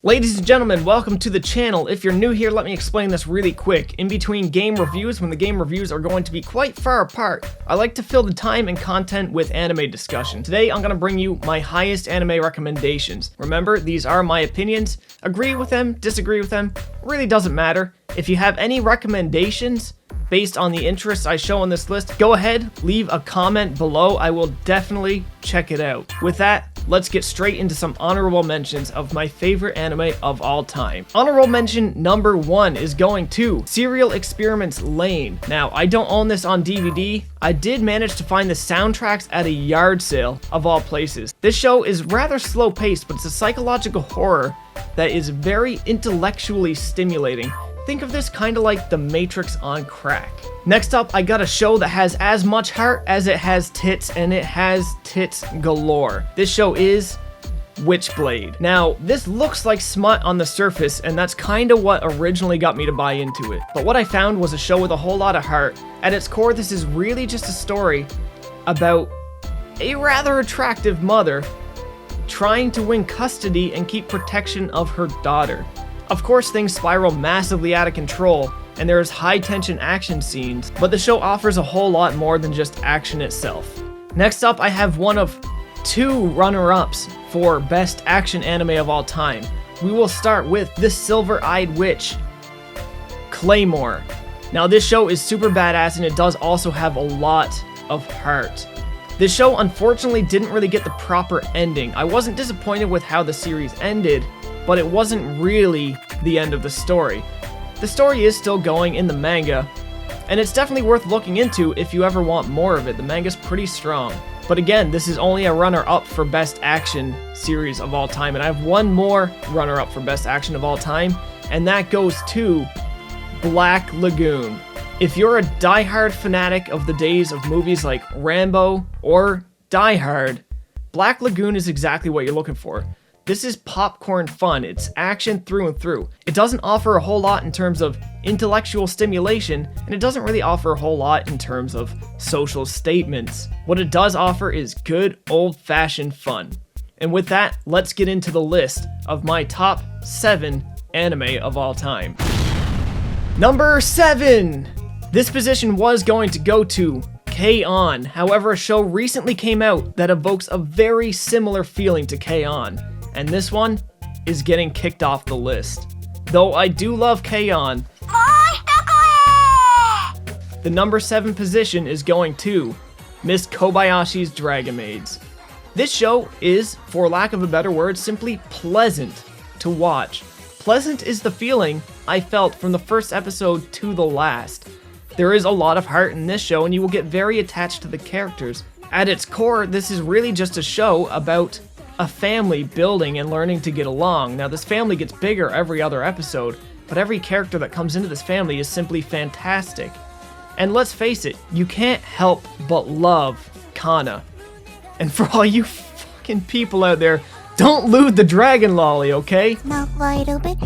Ladies and gentlemen, welcome to the channel. If you're new here, let me explain this really quick. In between game reviews, when the game reviews are going to be quite far apart, I like to fill the time and content with anime discussion. Today, I'm going to bring you my highest anime recommendations. Remember, these are my opinions. Agree with them, disagree with them, really doesn't matter. If you have any recommendations based on the interests I show on this list, go ahead, leave a comment below. I will definitely check it out. With that, let's get straight into some honorable mentions of my favorite anime of all time. Honorable mention number 1 is going to Serial Experiments Lain. Now, I don't own this on DVD. I did manage to find the soundtracks at a yard sale, of all places. This show is rather slow paced, but it's a psychological horror that is very intellectually stimulating. Think of this kind of like The Matrix on crack. Next up, I got a show that has as much heart as it has tits, and it has tits galore. This show is Witchblade. Now, this looks like smut on the surface, and that's kind of what originally got me to buy into it. But what I found was a show with a whole lot of heart. At its core, this is really just a story about a rather attractive mother trying to win custody and keep protection of her daughter. Of course, things spiral massively out of control, and there's high-tension action scenes, but the show offers a whole lot more than just action itself. Next up, I have one of 2 runner-ups for best action anime of all time. We will start with The Silver-Eyed Witch, Claymore. Now, this show is super badass, and it does also have a lot of heart. This show, unfortunately, didn't really get the proper ending. I wasn't disappointed with how the series ended, but it wasn't really the end of the story. The story is still going in the manga, and it's definitely worth looking into if you ever want more of it. The manga's pretty strong. But again, this is only a runner-up for best action series of all time, and I have one more runner-up for best action of all time, and that goes to Black Lagoon. If you're a die-hard fanatic of the days of movies like Rambo or Die Hard, Black Lagoon is exactly what you're looking for. This is popcorn fun. It's action through and through. It doesn't offer a whole lot in terms of intellectual stimulation, and it doesn't really offer a whole lot in terms of social statements. What it does offer is good old-fashioned fun. And with that, let's get into the list of my top 7 anime of all time. Number 7! This position was going to go to K-On! However, a show recently came out that evokes a very similar feeling to K-On! And this one is getting kicked off the list. Though I do love K-On!, the number 7 position is going to Miss Kobayashi's Dragon Maids. This show is, for lack of a better word, simply pleasant to watch. Pleasant is the feeling I felt from the first episode to the last. There is a lot of heart in this show, and you will get very attached to the characters. At its core, this is really just a show about a family building and learning to get along. Now, this family gets bigger every other episode, but every character that comes into this family is simply fantastic. And let's face it, you can't help but love Kana. And for all you fucking people out there, don't lewd the dragon lolly, okay? Mouth wide open,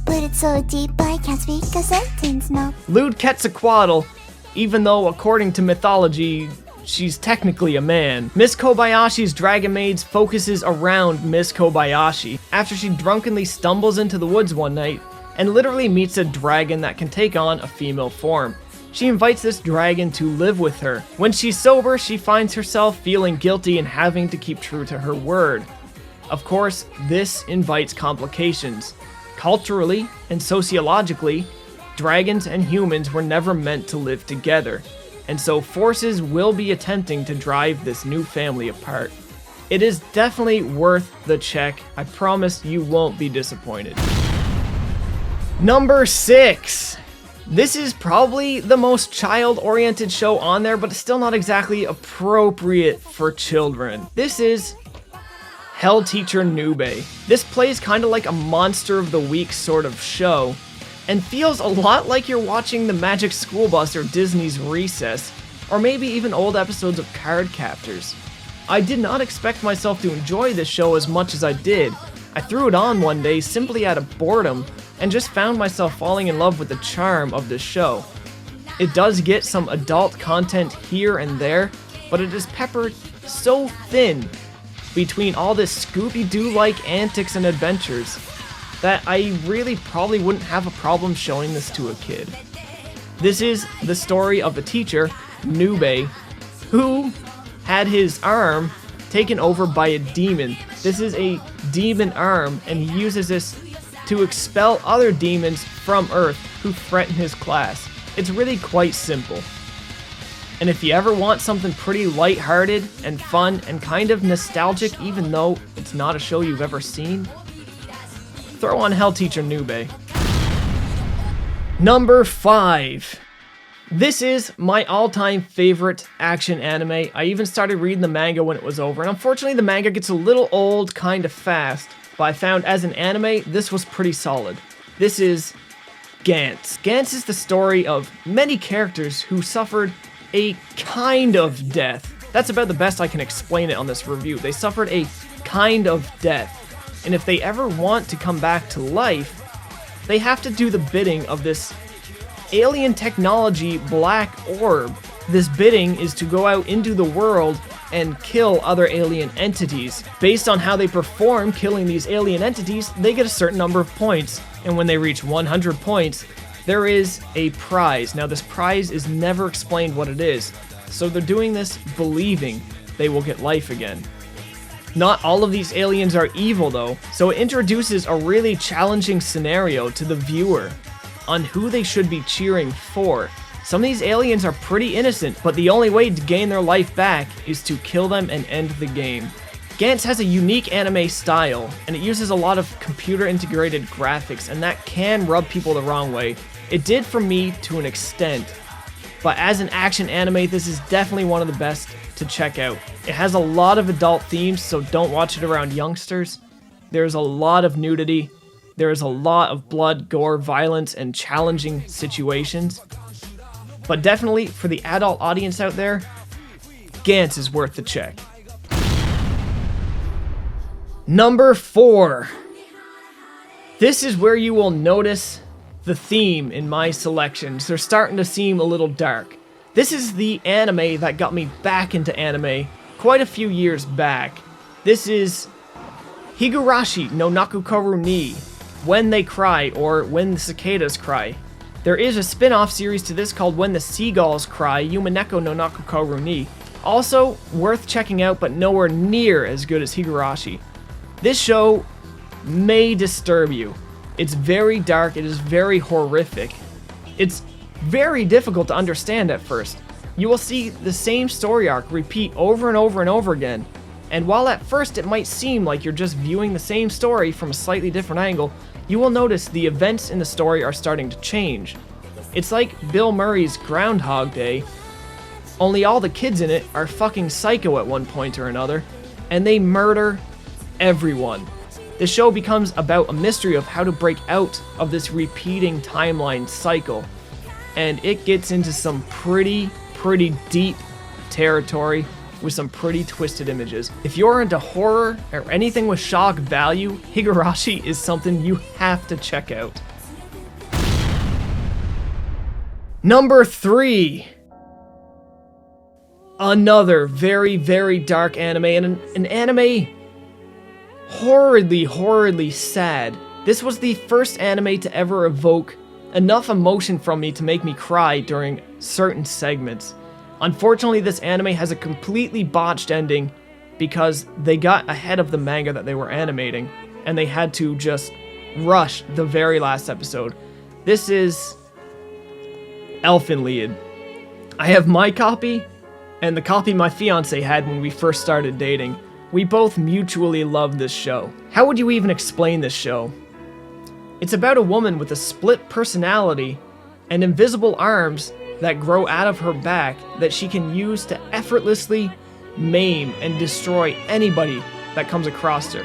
but it's so deep I can't speak a sentence, no. Lewd Quetzalcoatl, even though according to mythology, she's technically a man. Miss Kobayashi's Dragon Maids focuses around Miss Kobayashi after she drunkenly stumbles into the woods one night and literally meets a dragon that can take on a female form. She invites this dragon to live with her. When she's sober, she finds herself feeling guilty and having to keep true to her word. Of course, this invites complications. Culturally and sociologically, dragons and humans were never meant to live together, and so forces will be attempting to drive this new family apart. It is definitely worth the check. I promise you won't be disappointed. Number 6. This is probably the most child-oriented show on there, but it's still not exactly appropriate for children. This is Hell Teacher Nube. This plays kind of like a Monster of the Week sort of show, and feels a lot like you're watching the Magic School Bus or Disney's Recess, or maybe even old episodes of Card Captors. I did not expect myself to enjoy this show as much as I did. I threw it on one day simply out of boredom, and just found myself falling in love with the charm of this show. It does get some adult content here and there, but it is peppered so thin between all this Scooby-Doo-like antics and adventures that I really probably wouldn't have a problem showing this to a kid. This is the story of a teacher, Nube, who had his arm taken over by a demon. This is a demon arm, and he uses this to expel other demons from Earth who threaten his class. It's really quite simple. And if you ever want something pretty lighthearted and fun and kind of nostalgic, even though it's not a show you've ever seen, throw on Hell Teacher Nube. Number 5. This is my all-time favorite action anime. I even started reading the manga when it was over, and unfortunately the manga gets a little old kind of fast, but I found as an anime, this was pretty solid. This is Gantz. Gantz is the story of many characters who suffered a kind of death. That's about the best I can explain it on this review. They suffered a kind of death, and if they ever want to come back to life, they have to do the bidding of this alien technology black orb. This bidding is to go out into the world and kill other alien entities. Based on how they perform killing these alien entities, they get a certain number of points, and when they reach 100 points, there is a prize. Now this prize is never explained what it is, so they're doing this believing they will get life again. Not all of these aliens are evil though, so it introduces a really challenging scenario to the viewer on who they should be cheering for. Some of these aliens are pretty innocent, but the only way to gain their life back is to kill them and end the game. Gantz has a unique anime style, and it uses a lot of computer-integrated graphics, and that can rub people the wrong way. It did for me to an extent, but as an action anime, this is definitely one of the best to check out. It has a lot of adult themes, so don't watch it around youngsters. There's a lot of nudity. There is a lot of blood, gore, violence, and challenging situations. But definitely, for the adult audience out there, Gantz is worth the check. Number 4. This is where you will notice the theme in my selections. They're starting to seem a little dark. This is the anime that got me back into anime quite a few years back. This is Higurashi no Nakukoru ni When They Cry, or When the Cicadas Cry. There is a spin-off series to this called When the Seagulls Cry, Yumaneko no Nakukoru ni. Also worth checking out, but nowhere near as good as Higurashi. This show may disturb you. It's very dark, it is very horrific. It's very difficult to understand at first. You will see the same story arc repeat over and over and over again. And while at first it might seem like you're just viewing the same story from a slightly different angle, you will notice the events in the story are starting to change. It's like Bill Murray's Groundhog Day, only all the kids in it are fucking psycho at one point or another, and they murder everyone. The show becomes about a mystery of how to break out of this repeating timeline cycle, and it gets into some pretty deep territory with some pretty twisted images. If you're into horror or anything with shock value, Higurashi is something you have to check out. Number 3. Another very dark anime, and an anime horridly sad. This was the first anime to ever evoke enough emotion from me to make me cry during certain segments. Unfortunately, this anime has a completely botched ending because they got ahead of the manga that they were animating, and they had to just rush the very last episode. This is Elfenlied. I have my copy, and the copy my fiance had when we first started dating. We both mutually love this show. How would you even explain this show? It's about a woman with a split personality and invisible arms that grow out of her back that she can use to effortlessly maim and destroy anybody that comes across her.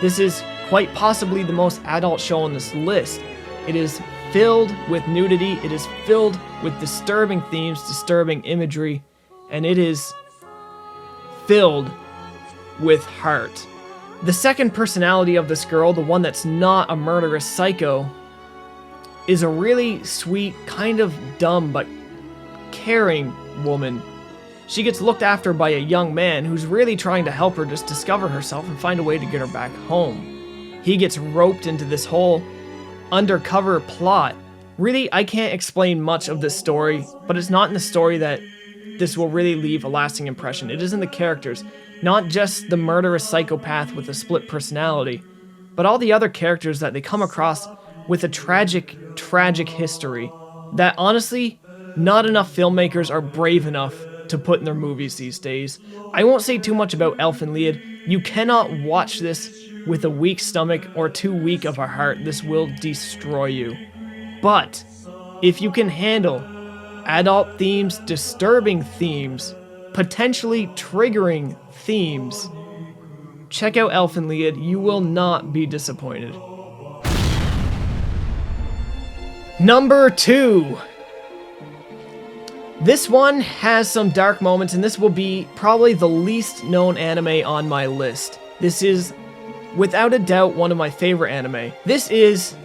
This is quite possibly the most adult show on this list. It is filled with nudity, it is filled with disturbing themes, disturbing imagery, and it is filled with heart. The second personality of this girl, the one that's not a murderous psycho, is a really sweet, kind of dumb but caring woman She gets looked after by a young man who's really trying to help her just discover herself and find a way to get her back home. He gets roped into this whole undercover plot. Really, I can't explain much of this story, but it's not in the story that this will really leave a lasting impression. It is in the characters, not just the murderous psychopath with a split personality, but all the other characters that they come across with a tragic, tragic history that honestly, not enough filmmakers are brave enough to put in their movies these days. I won't say too much about Elf and Lied. You cannot watch this with a weak stomach or too weak of a heart. This will destroy you. But if you can handle adult themes, disturbing themes, potentially triggering themes, check out Elf and Lied. You will not be disappointed. Number 2. This one has some dark moments, and this will be probably the least known anime on my list. This is, without a doubt, one of my favorite anime. This is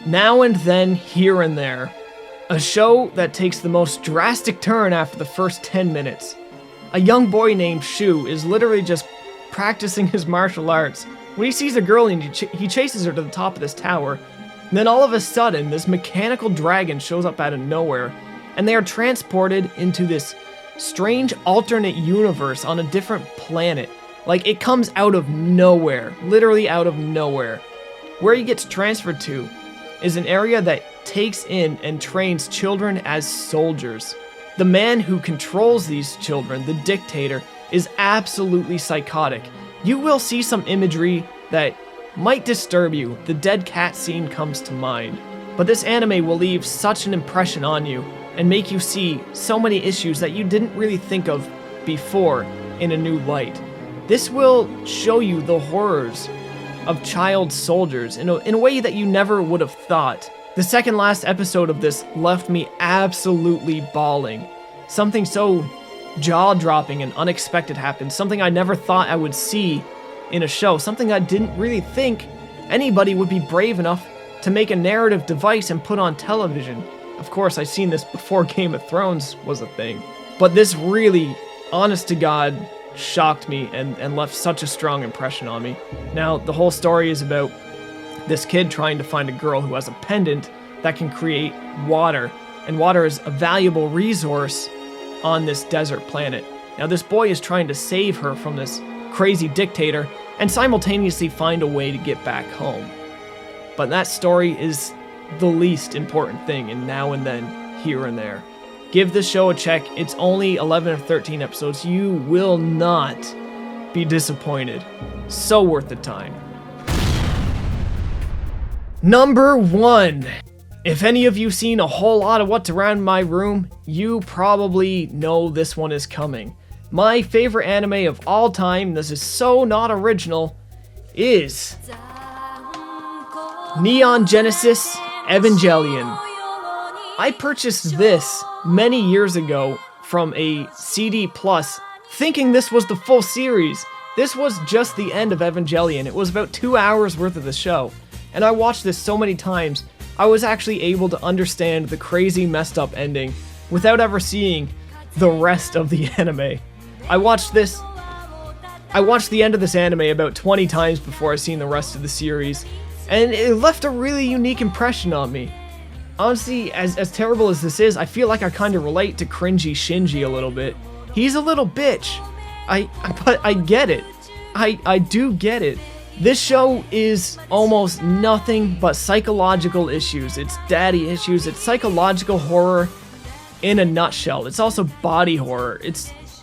Now and Then, Here and There, a show that takes the most drastic turn after the first 10 minutes. A young boy named Shu is literally just practicing his martial arts when he sees a girl and he chases her to the top of this tower. And then all of a sudden, this mechanical dragon shows up out of nowhere, and they are transported into this strange alternate universe on a different planet. Like, it comes out of nowhere, literally out of nowhere. Where he gets transferred to is an area that takes in and trains children as soldiers. The man who controls these children, the dictator, is absolutely psychotic. You will see some imagery that might disturb you. The dead cat scene comes to mind. But this anime will leave such an impression on you and make you see so many issues that you didn't really think of before in a new light. This will show you the horrors of child soldiers in a way that you never would have thought. The second last episode of this left me absolutely bawling. Something so jaw-dropping and unexpected happened, something I never thought I would see in a show, something I didn't really think anybody would be brave enough to make a narrative device and put on television. Of course, I've seen this before Game of Thrones was a thing, but this really, honest to God, shocked me and left such a strong impression on me. Now, the whole story is about this kid trying to find a girl who has a pendant that can create water, and water is a valuable resource on this desert planet. Now, this boy is trying to save her from this crazy dictator and simultaneously find a way to get back home. But that story is the least important thing in Now and Then, Here and There. Give this show a check. It's only 11 or 13 episodes. You will not be disappointed. So worth the time. Number 1. If any of you seen a whole lot of What's Around My Room, you probably know this one is coming. My favorite anime of all time, this is so not original, is Neon Genesis Evangelion. I purchased this many years ago from a CD Plus, thinking this was the full series. This was just the end of Evangelion. It was about 2 hours worth of the show, and I watched this so many times, I was actually able to understand the crazy messed up ending without ever seeing the rest of the anime. I watched the end of this anime about 20 times before I seen the rest of the series, and it left a really unique impression on me. Honestly, as terrible as this is, I feel like I kind of relate to cringy Shinji a little bit. He's a little bitch. But I get it. I do get it. This show is almost nothing but psychological issues. It's daddy issues. It's psychological horror in a nutshell. It's also body horror.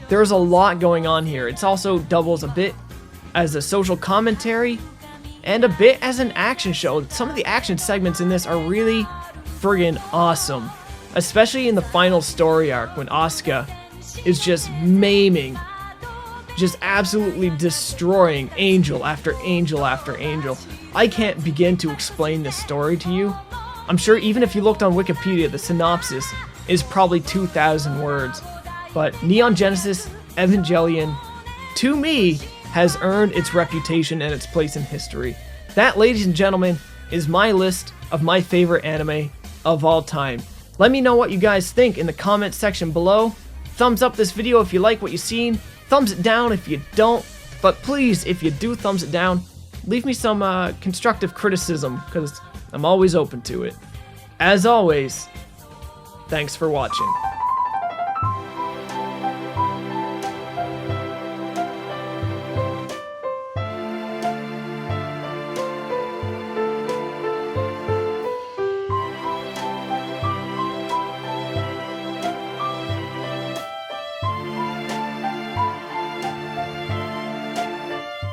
There's a lot going on here. It's also doubles a bit as a social commentary and a bit as an action show. Some of the action segments in this are really friggin' awesome, especially in the final story arc when Asuka is just maiming, just absolutely destroying angel after angel after angel. I can't begin to explain this story to you. I'm sure even if you looked on Wikipedia, the synopsis is probably 2,000 words. But Neon Genesis Evangelion, to me, has earned its reputation and its place in history. That, ladies and gentlemen, is my list of my favorite anime of all time. Let me know what you guys think in the comment section below. Thumbs up this video if you like what you've seen. Thumbs it down if you don't. But please, if you do thumbs it down, leave me some constructive criticism, because I'm always open to it. As always, thanks for watching.